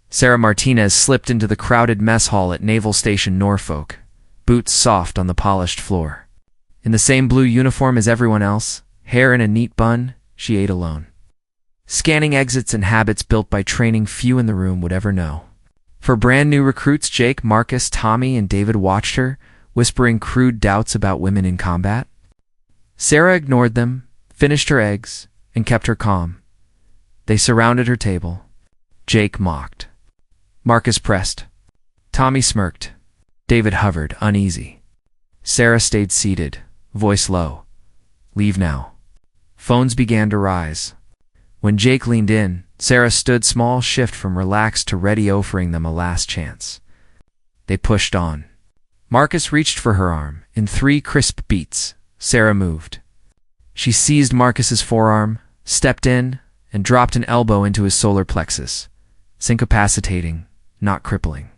Sarah Martinez slipped into the crowded mess hall at Naval Station Norfolk, boots soft on the polished floor. In the same blue uniform as everyone else, hair in a neat bun, she ate alone, scanning exits and habits built by training few in the room would ever know. For brand new recruits, Jake, Marcus, Tommy, and David watched her, whispering crude doubts about women in combat. Sarah ignored them, finished her eggs, and kept her calm. They surrounded her table. Jake mocked. Marcus pressed. Tommy smirked. David hovered, uneasy. Sarah stayed seated, voice low. Leave now. Phones began to rise. When Jake leaned in, Sarah stood small shift from relaxed to ready, offering them a last chance. They pushed on. Marcus reached for her arm. In 3 crisp beats, Sarah moved. She seized Marcus's forearm, stepped in, and dropped an elbow into his solar plexus, incapacitating, not crippling.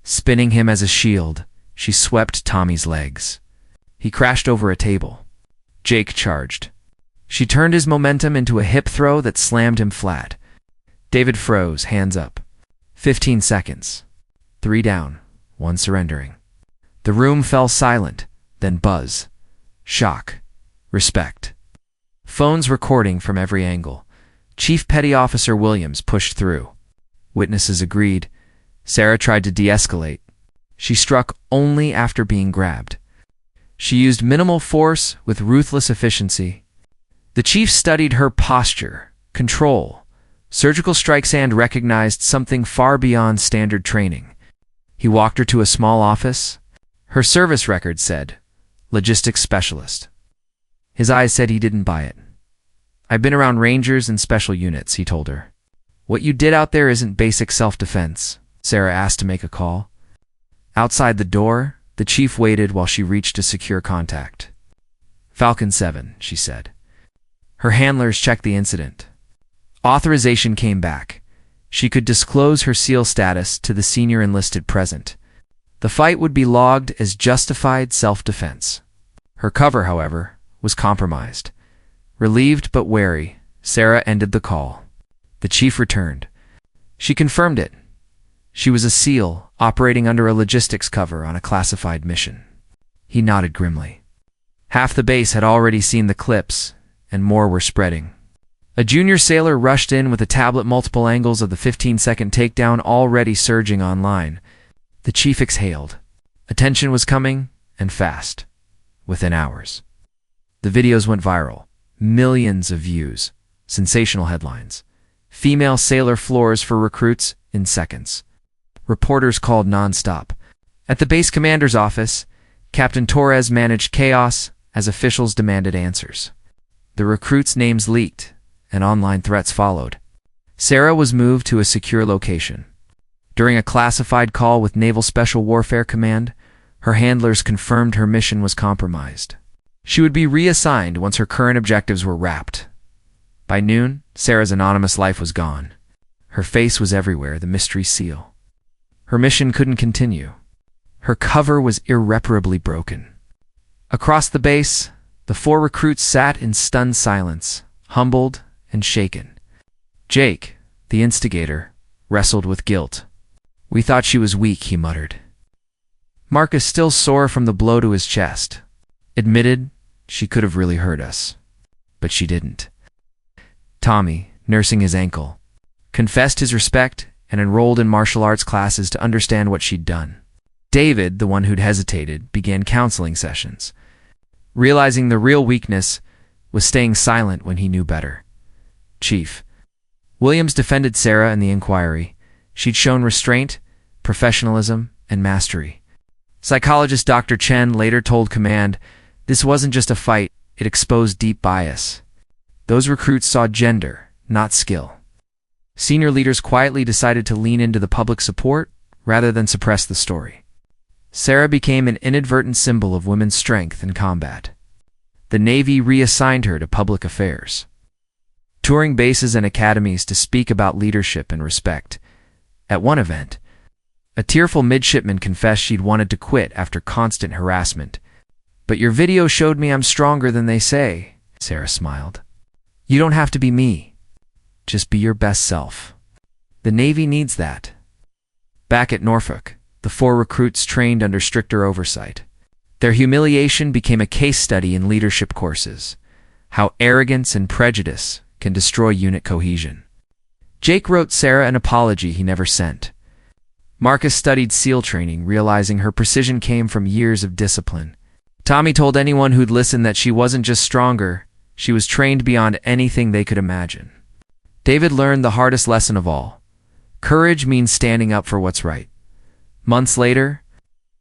Spinning him as a shield, she swept Tommy's legs. He crashed over a table. Jake charged. She turned his momentum into a hip throw that slammed him flat. David froze, hands up. 15 seconds. 3 down, 1 surrendering. The room fell silent, then buzz. Shock. Respect. Phones recording from every angle. Chief Petty Officer Williams pushed through. Witnesses agreed. Sarah tried to de-escalate. She struck only after being grabbed. She used minimal force with ruthless efficiency. The chief studied her posture, control, surgical strikes, and recognized something far beyond standard training. He walked her to a small office. Her service record said, logistics specialist. His eyes said he didn't buy it. I've been around Rangers and special units, he told her. What you did out there isn't basic self-defense, Sarah asked to make a call. Outside the door, the chief waited while she reached to secure contact. Falcon 7, she said. Her handlers checked the incident. Authorization came back. She could disclose her SEAL status to the senior enlisted present. The fight would be logged as justified self-defense. Her cover, however, was compromised. Relieved but wary, Sarah ended the call. The chief returned. She confirmed it. She was a SEAL, operating under a logistics cover on a classified mission. He nodded grimly. Half the base had already seen the clips, and more were spreading. A junior sailor rushed in with a tablet, multiple angles of the 15-second takedown already surging online. The chief exhaled. Attention was coming, and fast. Within hours. The videos went viral. Millions of views. Sensational headlines. Female sailor floors for recruits in seconds. Reporters called non-stop. At the base commander's office, Captain Torres managed chaos as officials demanded answers. The recruits' names leaked, and online threats followed. Sarah was moved to a secure location. During a classified call with Naval Special Warfare Command, her handlers confirmed her mission was compromised. She would be reassigned once her current objectives were wrapped. By noon, Sarah's anonymous life was gone. Her face was everywhere, the mystery SEAL. Her mission couldn't continue. Her cover was irreparably broken. Across the base, the 4 recruits sat in stunned silence, humbled and shaken. Jake, the instigator, wrestled with guilt. We thought she was weak, he muttered. Marcus, still sore from the blow to his chest, admitted she could have really hurt us, but she didn't. Tommy, nursing his ankle, confessed his respect and enrolled in martial arts classes to understand what she'd done. David, the one who'd hesitated, began counseling sessions, realizing the real weakness was staying silent when he knew better. Chief Williams defended Sarah in the inquiry. She'd shown restraint, professionalism, and mastery. Psychologist Dr. Chen later told command, this wasn't just a fight, it exposed deep bias. Those recruits saw gender, not skill. Senior leaders quietly decided to lean into the public support rather than suppress the story. Sarah became an inadvertent symbol of women's strength in combat. The Navy reassigned her to public affairs, touring bases and academies to speak about leadership and respect. At one event, a tearful midshipman confessed she'd wanted to quit after constant harassment. But your video showed me I'm stronger than they say, Sarah smiled. You don't have to be me. Just be your best self. The Navy needs that. Back at Norfolk, the 4 recruits trained under stricter oversight. Their humiliation became a case study in leadership courses, how arrogance and prejudice can destroy unit cohesion. Jake wrote Sarah an apology he never sent. Marcus studied SEAL training, realizing her precision came from years of discipline. Tommy told anyone who'd listen that she wasn't just stronger, she was trained beyond anything they could imagine. David learned the hardest lesson of all. Courage means standing up for what's right. Months later,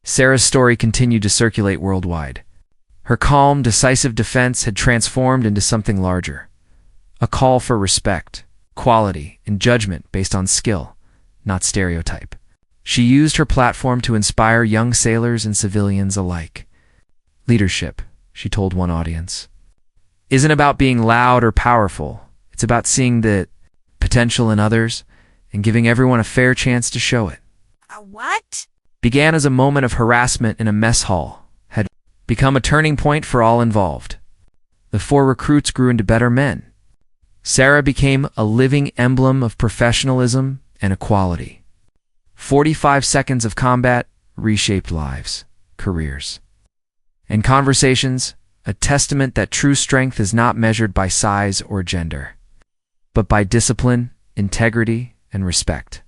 Sarah's story continued to circulate worldwide. Her calm, decisive defense had transformed into something larger. A call for respect, quality, and judgment based on skill, not stereotype. She used her platform to inspire young sailors and civilians alike. Leadership, she told one audience, isn't about being loud or powerful. It's about seeing the potential in others and giving everyone a fair chance to show it. A what? Began as a moment of harassment in a mess hall, had become a turning point for all involved. The 4 recruits grew into better men. Sarah became a living emblem of professionalism and equality. 45 seconds of combat reshaped lives, careers, and conversations, a testament that true strength is not measured by size or gender, but by discipline, integrity, and respect.